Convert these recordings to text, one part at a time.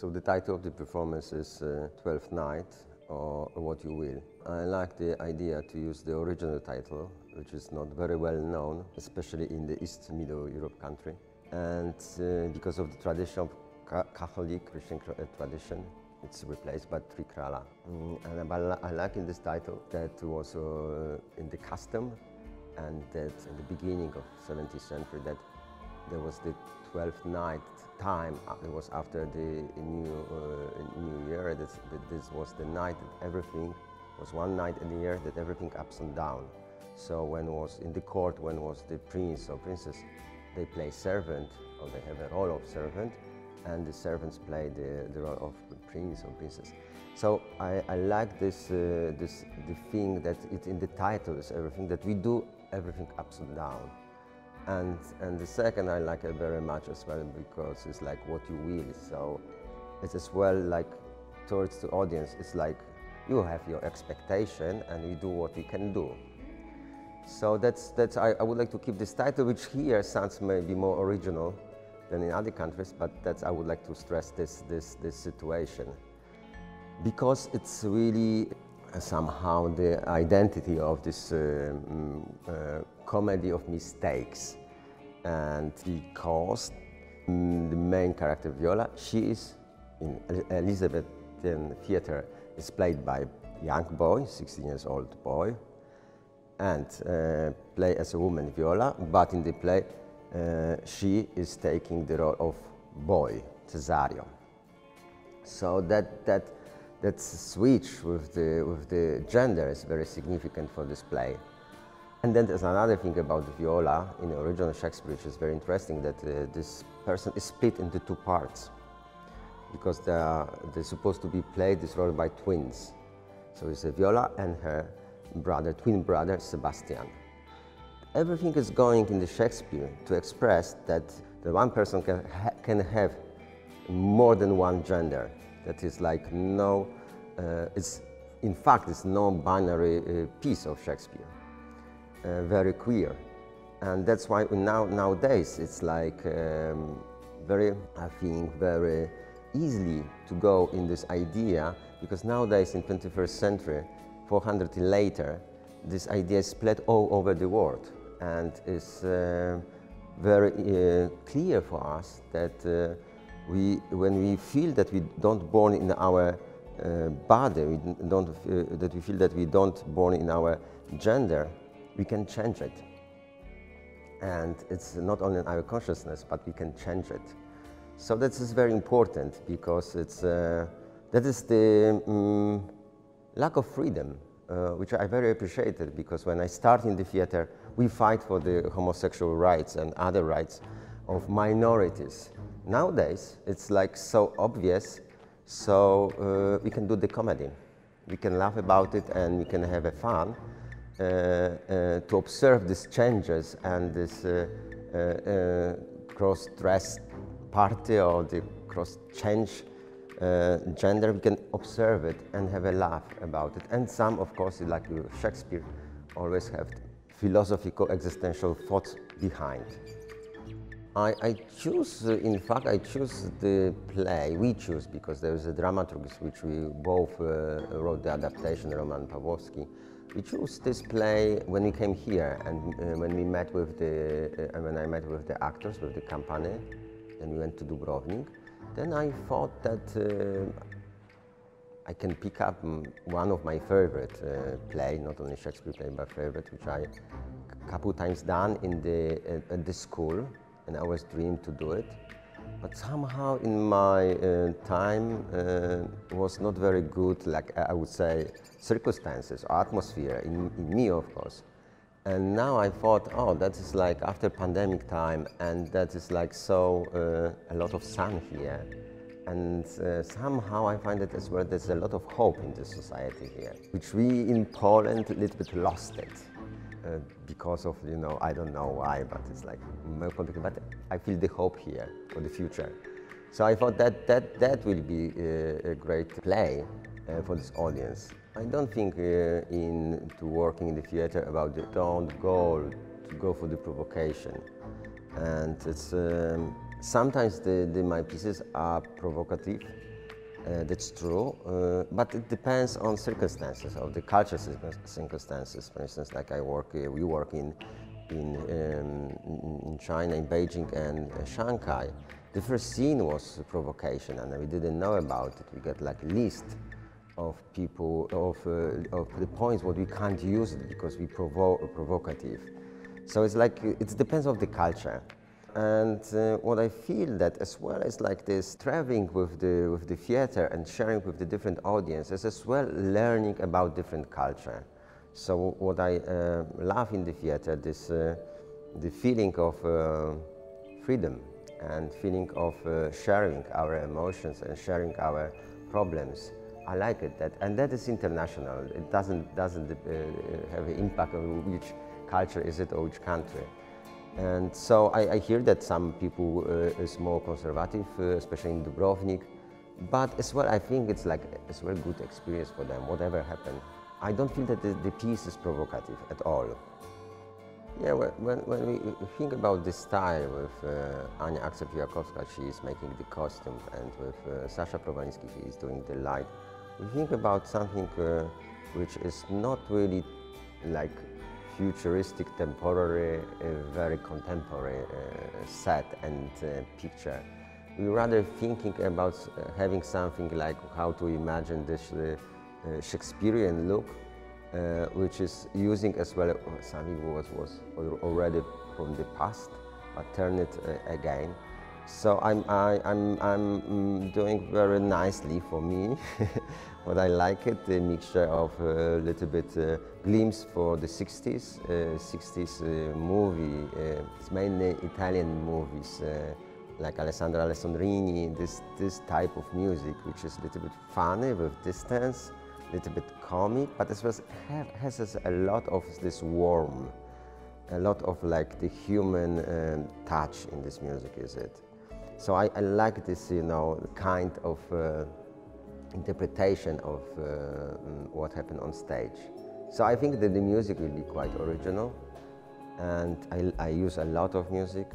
So the title of the performance is Twelfth Night, or What You Will. I like the idea to use the original title, which is not very well known, especially in the East Middle Europe country. And because of the tradition of Catholic Christian tradition, it's replaced by three kralja. And I like in this title that was in the custom, and that in the beginning of 17th century that there was the 12th night time. It was after the new year. This was the night that everything was one night in the year that everything ups and down. So when was in the court, when was the prince or princess, they play servant, or they have a role of servant, and the servants play the role of prince or princess. So I like the thing that it in the title is everything, that we do everything ups and down. And the second I like it very much as well, because it's like what you will. So it's as well like towards the audience, it's like you have your expectation and we do what we can do. So I would like to keep this title, which here sounds maybe more original than in other countries, but I would like to stress this situation, because it's really somehow the identity of this comedy of mistakes. And because the main character, Viola, she is in Elizabethan theater, is played by a young boy, 16 years old boy, and play as a woman, Viola, but in the play she is taking the role of boy, Cesario. So that switch with the gender is very significant for this play. And then there's another thing about Viola in the original Shakespeare, which is very interesting, that this person is split into two parts, because they're supposed to be played this role by twins. So it's Viola and her brother, twin brother, Sebastian. Everything is going in the Shakespeare to express that the one person can have more than one gender. That is like no, in fact, it's no-binary piece of Shakespeare, very queer. And that's why nowadays it's like very, I think, very easily to go in this idea, because nowadays in 21st century, 400 later, this idea is spread all over the world, and it's very clear for us that when we feel that we don't born in our body, that we feel that we don't born in our gender, we can change it. And it's not only in our consciousness, but we can change it. So that is very important, because that is the lack of freedom, which I very appreciated, because when I started in the theater, we fight for the homosexual rights and other rights of minorities. Nowadays, it's like so obvious, so we can do the comedy. We can laugh about it and we can have a fun to observe these changes and this cross-dress party or the cross-change gender. We can observe it and have a laugh about it. And some, of course, like Shakespeare, always have philosophical existential thoughts behind. I choose, in fact, I choose the play, we choose, because there is a dramaturg which we both wrote the adaptation, Roman Pawłowski. We chose this play when we came here, and when we met with when I met with the actors, with the company, and we went to Dubrovačkim. Then I thought that I can pick up one of my favorite play, not only Shakespeare play, but favorite, which I a couple times done in at the school. And I always dreamed to do it, but somehow in my time was not very good, like I would say, circumstances or atmosphere in me, of course. And now I thought, oh, that is like after pandemic time, and that is like so a lot of sun here, and somehow I find that as well there's a lot of hope in this society here, which we in Poland a little bit lost it. Because of, I don't know why, but it's like more complicated. But I feel the hope here for the future. So I thought that will be a great play for this audience. I don't think into working in the theater about the goal to go for the provocation. And it's sometimes my pieces are provocative, That's true, but it depends on circumstances, of the cultural circumstances. For instance, like we work in China, in Beijing and Shanghai. The first scene was a provocation, and we didn't know about it. We got like a list of people, of the points what we can't use it because we provocative. So it's like, it depends on the culture. And what I feel that as well as like this traveling with the theater and sharing with the different audiences, as well learning about different culture. So what I love in the theater, this the feeling of freedom and feeling of sharing our emotions and sharing our problems. I like it, and that is international. It doesn't have an impact on which culture is it or which country. And so I hear that some people is more conservative, especially in Dubrovnik, but as well I think it's like as well good experience for them, whatever happened. I don't feel that the piece is provocative at all. Yeah, when we think about the style with Ania Axer Fijalkowska, she is making the costumes, and with Sasha Prowański, she is doing the light. We think about something which is not really like futuristic, temporary, very contemporary set and picture. We're rather thinking about having something like how to imagine this Shakespearean look, which is using as well something was already from the past, but turn it again. So I'm doing very nicely for me. What I like it, the mixture of a little bit glimpse for the 60s, movie. It's mainly Italian movies like Alessandro Alessandrini. This type of music, which is a little bit funny with distance, a little bit comic, but as well has a lot of this warmth, a lot of like the human touch in this music, is it? So I like this, you know, kind of interpretation of what happened on stage. So I think that the music will be quite original, and I use a lot of music,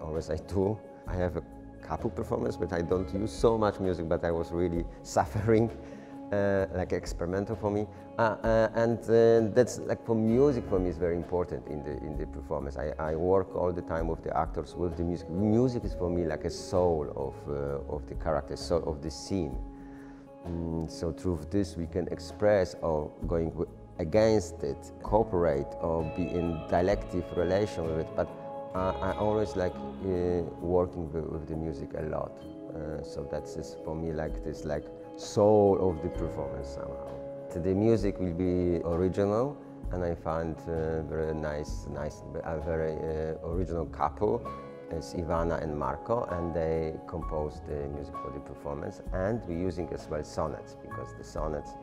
always I do. I have a couple performances, but I don't use so much music, but I was really suffering, like experimental for me. That's like for music for me is very important in the performance. I work all the time with the actors, with the music. Music is for me like a soul of the character, soul of the scene. So through this we can express or going against it, cooperate or be in dialective relation with it. But I always like working with the music a lot. So that's just for me like this like soul of the performance somehow. The music will be original, and I find very nice, a very original couple. It's Ivana and Marco, and they composed the music for the performance. And we're using as well sonnets, because the sonnets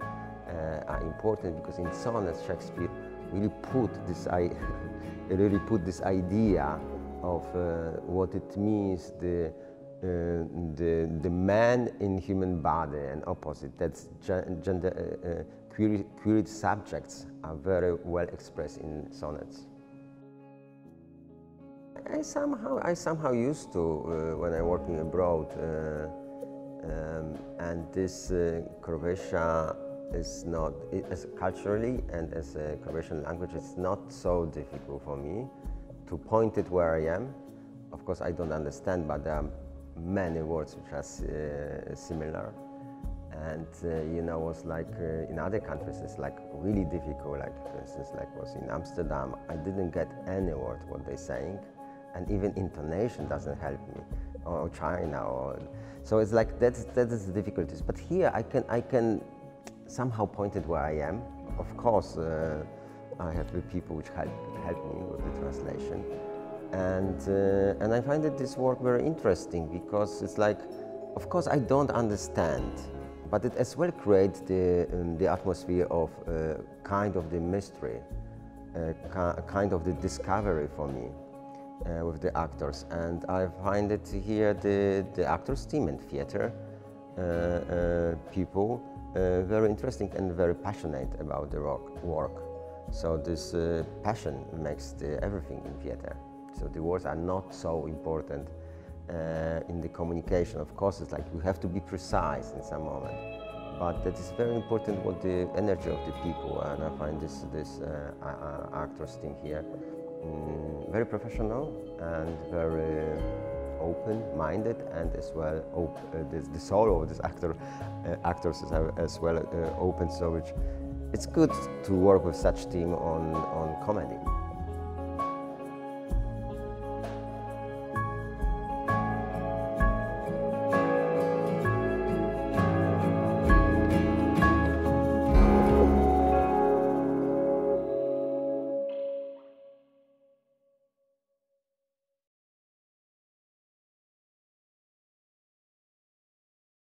are important, because in sonnets Shakespeare really put this idea of what it means, the man in human body and opposite. That's gender queer subjects are very well expressed in sonnets. I somehow used to when I'm working abroad, and this Croatia is not, as culturally and as a Croatian language, it's not so difficult for me to point it where I am. Of course, I don't understand, but there are many words which are similar. And you know, it's like in other countries, it's like really difficult. Like for instance, like was in Amsterdam, I didn't get any word what they're saying, and even intonation doesn't help me, or China, or so it's like that is the difficulties. But here I can somehow point it where I am. Of course, I have the people which help me with the translation, and I find that this work very interesting, because it's like, of course, I don't understand. But it as well creates the atmosphere of kind of the mystery, kind of the discovery for me with the actors. And I find it here, the actors team and theater people very interesting and very passionate about the work. So this passion makes everything in theater. So the words are not so important in the communication. Of course, it's like you have to be precise in some moment, but that is very important what the energy of the people, and I find this actors team here very professional and very open-minded, and as well the soul of this actors is as well open, so it's good to work with such team on comedy.